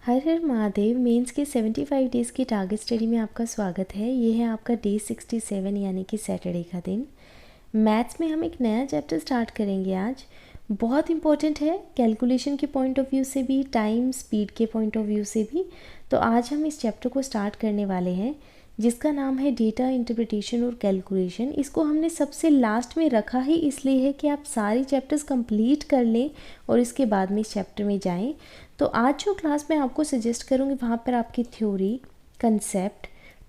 हर हर Mahadev mains के 75 days की target study में आपका स्वागत है। ये है आपका डे 67 यानी कि सैटरडे का दिन। मैथ्स में हम एक नया चैप्टर स्टार्ट करेंगे आज। बहुत इंपॉर्टेंट है कैलकुलेशन के पॉइंट ऑफ व्यू से भी, टाइम स्पीड के पॉइंट ऑफ व्यू से भी। तो आज हम इस चैप्टर को स्टार्ट करने वाले हैं जिसका नाम है डेटा इंटरप्रिटेशन और कैलकुलेशन। इसको हमने सबसे लास्ट में रखा ही इसलिए है कि आप सारी चैप्टर्स कंप्लीट कर लें और इसके बाद में इस चैप्टर में जाएं। तो आज जो क्लास मैं आपको सजेस्ट करूँगी वहाँ पर आपकी थ्योरी, कंसेप्ट,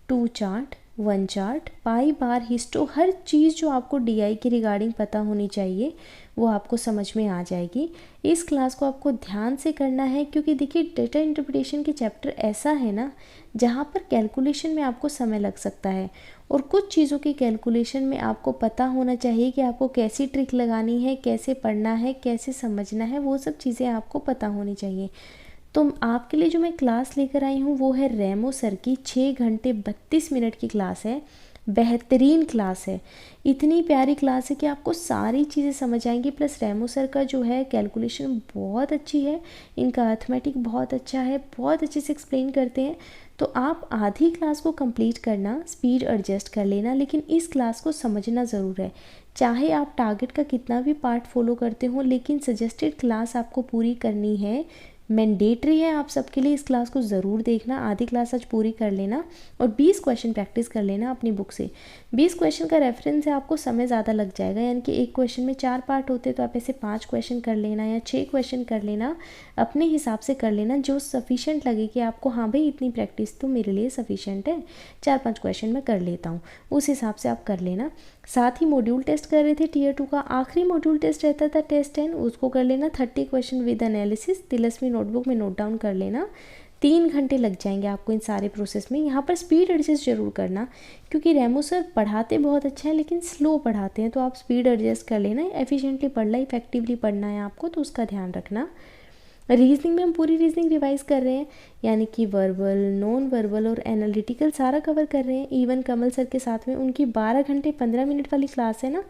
2 चार्ट, 1 चार्ट, पाई बार, हिस्टो, हर चीज़ जो आपको डीआई के रिगार्डिंग पता होनी चाहिए वो आपको समझ में आ जाएगी। इस क्लास को आपको ध्यान से करना है क्योंकि देखिए डेटा इंटरप्रिटेशन के चैप्टर ऐसा है ना जहाँ पर कैलकुलेशन में आपको समय लग सकता है और कुछ चीज़ों की कैलकुलेशन में आपको पता होना चाहिए कि आपको कैसी ट्रिक लगानी है, कैसे पढ़ना है, कैसे समझना है, वो सब चीज़ें आपको पता होनी चाहिए। तो आपके लिए जो मैं क्लास लेकर आई हूँ वो है रेमो सर की 6 घंटे 32 मिनट की क्लास है। बेहतरीन क्लास है, इतनी प्यारी क्लास है कि आपको सारी चीज़ें समझ आएंगी। प्लस रेमो सर का जो है कैलकुलेशन बहुत अच्छी है, इनका अर्थमेटिक बहुत अच्छा है, बहुत अच्छे से एक्सप्लेन करते हैं। तो आप आधी क्लास को कंप्लीट करना, स्पीड एडजस्ट कर लेना, लेकिन इस क्लास को समझना ज़रूर है। चाहे आप टारगेट का कितना भी पार्ट फॉलो करते हो लेकिन सजेस्टेड क्लास आपको पूरी करनी है, मैंडेटरी है आप सबके लिए। इस क्लास को ज़रूर देखना, आधी क्लास आज पूरी कर लेना और 20 क्वेश्चन प्रैक्टिस कर लेना अपनी बुक से। 20 क्वेश्चन का रेफरेंस है, आपको समय ज़्यादा लग जाएगा, यानी कि एक क्वेश्चन में 4 पार्ट होते तो आप ऐसे 5 क्वेश्चन कर लेना या 6 क्वेश्चन कर लेना, अपने हिसाब से कर लेना जो सफिशेंट लगे कि आपको हाँ भाई इतनी प्रैक्टिस तो मेरे लिए सफिशेंट है, 4-5 क्वेश्चन मैं कर लेता हूँ, उस हिसाब से आप कर लेना। साथ ही मॉड्यूल टेस्ट कर रहे थे टीयर 2 का, आखिरी मॉड्यूल टेस्ट रहता था टेस्ट 10, उसको कर लेना 30 क्वेश्चन विद एनालिसिस, तिलस्मी नोटबुक में नोट डाउन कर लेना। 3 घंटे लग जाएंगे आपको इन सारे प्रोसेस में। यहाँ पर स्पीड एडजस्ट जरूर करना क्योंकि रेमो सर पढ़ाते बहुत अच्छा है लेकिन स्लो पढ़ाते हैं, तो आप स्पीड एडजस्ट कर लेना। एफिशिएंटली पढ़ना, इफेक्टिवली पढ़ना है आपको, तो उसका ध्यान रखना। रीजनिंग में हम पूरी रीजनिंग रिवाइज कर रहे हैं, यानी कि वर्बल, नॉन वर्बल और एनालिटिकल सारा कवर कर रहे हैं। इवन कमल सर के साथ में उनकी 12 घंटे 15 मिनट वाली क्लास है ना,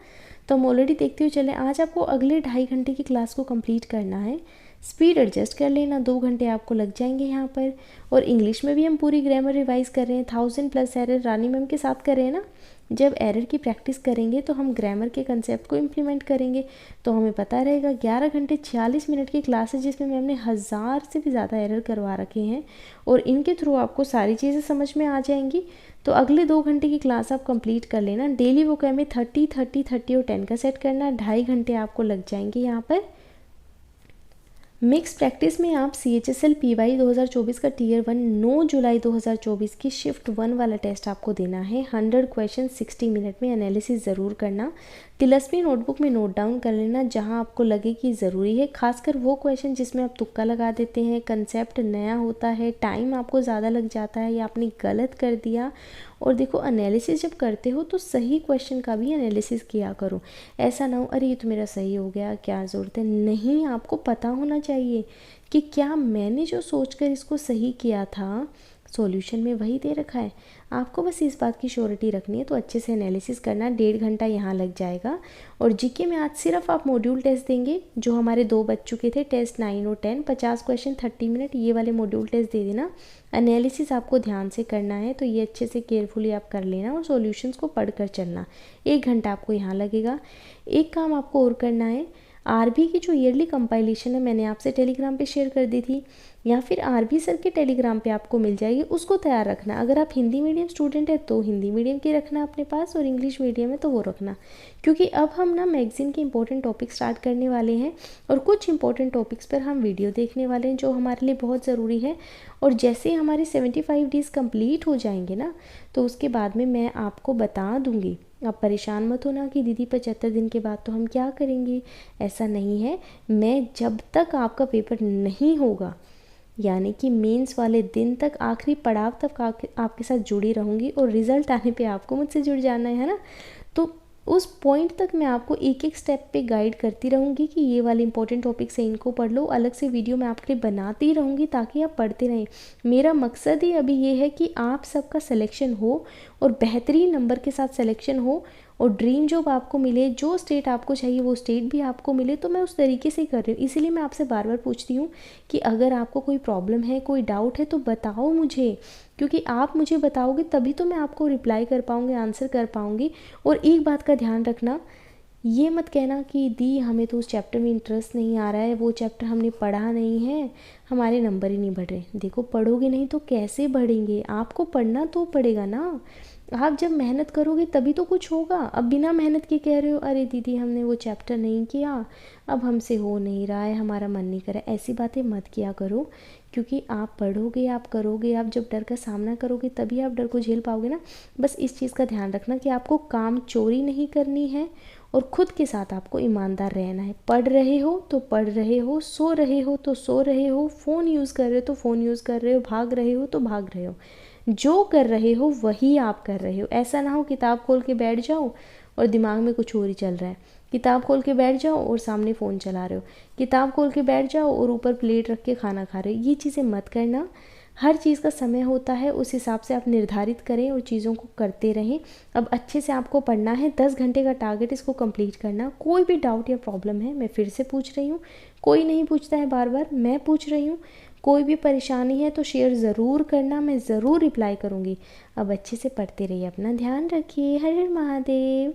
तो हम ऑलरेडी देखते हुए चले। आज आपको अगले 2.5 घंटे की क्लास को कंप्लीट करना है। स्पीड एडजस्ट कर लेना, 2 घंटे आपको लग जाएंगे यहाँ पर। और इंग्लिश में भी हम पूरी ग्रामर रिवाइज कर रहे हैं, 1000+ एरर रानी मैम के साथ कर रहे हैं ना। जब एरर की प्रैक्टिस करेंगे तो हम ग्रामर के कंसेप्ट को इम्प्लीमेंट करेंगे, तो हमें पता रहेगा। 11 घंटे 46 मिनट की क्लास है जिसमें मैम ने 1000 से भी ज़्यादा एरर करवा रखे हैं और इनके थ्रू आपको सारी चीज़ें समझ में आ जाएंगी। तो अगले 2 घंटे की क्लास आप कंप्लीट कर लेना। डेली वो कह में 30 30 30 और 10 का सेट करना, 2.5 घंटे आपको लग जाएंगे यहाँ पर। मिक्स प्रैक्टिस में आप CHSL PY 2024 का टीयर 1 9 जुलाई 2024 की शिफ्ट 1 वाला टेस्ट आपको देना है। 100 क्वेश्चन 60 मिनट में एनालिसिस ज़रूर करना। तिलस्मी नोटबुक में नोट डाउन कर लेना जहां आपको लगे कि ज़रूरी है, खासकर वो क्वेश्चन जिसमें आप तुक्का लगा देते हैं, कंसेप्ट नया होता है, टाइम आपको ज़्यादा लग जाता है या आपने गलत कर दिया। और देखो एनालिसिस जब करते हो तो सही क्वेश्चन का भी एनालिसिस किया करो, ऐसा ना हो अरे ये तो मेरा सही हो गया क्या ज़रूरत है। नहीं, आपको पता होना चाहिए कि क्या मैंने जो सोचकर इसको सही किया था सॉल्यूशन में वही दे रखा है। आपको बस इस बात की श्योरिटी रखनी है, तो अच्छे से एनालिसिस करना। 1.5 घंटा यहाँ लग जाएगा। और जीके में आज सिर्फ आप मॉड्यूल टेस्ट देंगे जो हमारे 2 बच चुके थे, टेस्ट 9 और 10, 50 क्वेश्चन 30 मिनट, ये वाले मॉड्यूल टेस्ट दे देना। एनालिसिस आपको ध्यान से करना है, तो ये अच्छे से केयरफुली आप कर लेना और सॉल्यूशंस को पढ़ कर चलना। 1 घंटा आपको यहाँ लगेगा। एक काम आपको और करना है, आरबी की जो ईयरली कंपाइलेशन है मैंने आपसे टेलीग्राम पे शेयर कर दी थी, या फिर आरबी सर के टेलीग्राम पे आपको मिल जाएगी, उसको तैयार रखना। अगर आप हिंदी मीडियम स्टूडेंट है तो हिंदी मीडियम की रखना अपने पास, और इंग्लिश मीडियम है तो वो रखना, क्योंकि अब हम ना मैगजीन के इंपॉर्टेंट टॉपिक स्टार्ट करने वाले हैं और कुछ इंपॉर्टेंट टॉपिक्स पर हम वीडियो देखने वाले हैं जो हमारे लिए बहुत ज़रूरी है। और जैसे हमारे 75 डेज़ कंप्लीट हो जाएंगे ना, तो उसके बाद में मैं आपको बता दूँगी। आप परेशान मत होना कि दीदी 75 दिन के बाद तो हम क्या करेंगे, ऐसा नहीं है। मैं जब तक आपका पेपर नहीं होगा, यानी कि मेंस वाले दिन तक, आखिरी पड़ाव तक आपके साथ जुड़ी रहूँगी और रिज़ल्ट आने पे आपको मुझसे जुड़ जाना है ना। तो उस पॉइंट तक मैं आपको एक एक स्टेप पे गाइड करती रहूँगी कि ये वाले इंपॉर्टेंट टॉपिक्स हैं, इनको पढ़ लो। अलग से वीडियो मैं आपके लिए बनाती रहूँगी ताकि आप पढ़ते रहें। मेरा मकसद ही अभी ये है कि आप सबका सिलेक्शन हो और बेहतरीन नंबर के साथ सिलेक्शन हो और ड्रीम जॉब आपको मिले, जो स्टेट आपको चाहिए वो स्टेट भी आपको मिले, तो मैं उस तरीके से कर रही हूँ। इसीलिए मैं आपसे बार बार पूछती हूँ कि अगर आपको कोई प्रॉब्लम है, कोई डाउट है तो बताओ मुझे, क्योंकि आप मुझे बताओगे तभी तो मैं आपको रिप्लाई कर पाऊँगी, आंसर कर पाऊँगी। और एक बात का ध्यान रखना, ये मत कहना कि दी हमें तो उस चैप्टर में इंटरेस्ट नहीं आ रहा है, वो चैप्टर हमने पढ़ा नहीं है, हमारे नंबर ही नहीं बढ़ रहे। देखो, पढ़ोगे नहीं तो कैसे बढ़ेंगे, आपको पढ़ना तो पड़ेगा ना। आप जब मेहनत करोगे तभी तो कुछ होगा। अब बिना मेहनत के कह रहे हो अरे दीदी हमने वो चैप्टर नहीं किया, अब हमसे हो नहीं रहा है, हमारा मन नहीं कर रहा है, ऐसी बातें मत किया करो। क्योंकि आप पढ़ोगे, आप करोगे, आप जब डर का सामना करोगे तभी आप डर को झेल पाओगे ना। बस इस चीज़ का ध्यान रखना कि आपको काम चोरी नहीं करनी है और ख़ुद के साथ आपको ईमानदार रहना है। पढ़ रहे हो तो पढ़ रहे हो, सो रहे हो तो सो रहे हो, फ़ोन यूज़ कर रहे हो तो फ़ोन यूज़ कर रहे हो, भाग रहे हो तो भाग रहे हो, जो कर रहे हो वही आप कर रहे हो। ऐसा ना हो किताब खोल के बैठ जाओ और दिमाग में कुछ और ही चल रहा है, किताब खोल के बैठ जाओ और सामने फ़ोन चला रहे हो, किताब खोल के बैठ जाओ और ऊपर प्लेट रख के खाना खा रहे हो। ये चीज़ें मत करना। हर चीज़ का समय होता है, उस हिसाब से आप निर्धारित करें और चीज़ों को करते रहें। अब अच्छे से आपको पढ़ना है, 10 घंटे का टारगेट, इसको कंप्लीट करना। कोई भी डाउट या प्रॉब्लम है, मैं फिर से पूछ रही हूँ, कोई नहीं पूछता है बार बार, मैं पूछ रही हूँ। कोई भी परेशानी है तो शेयर ज़रूर करना, मैं ज़रूर रिप्लाई करूँगी। अब अच्छे से पढ़ते रहिए, अपना ध्यान रखिए। हर हर महादेव।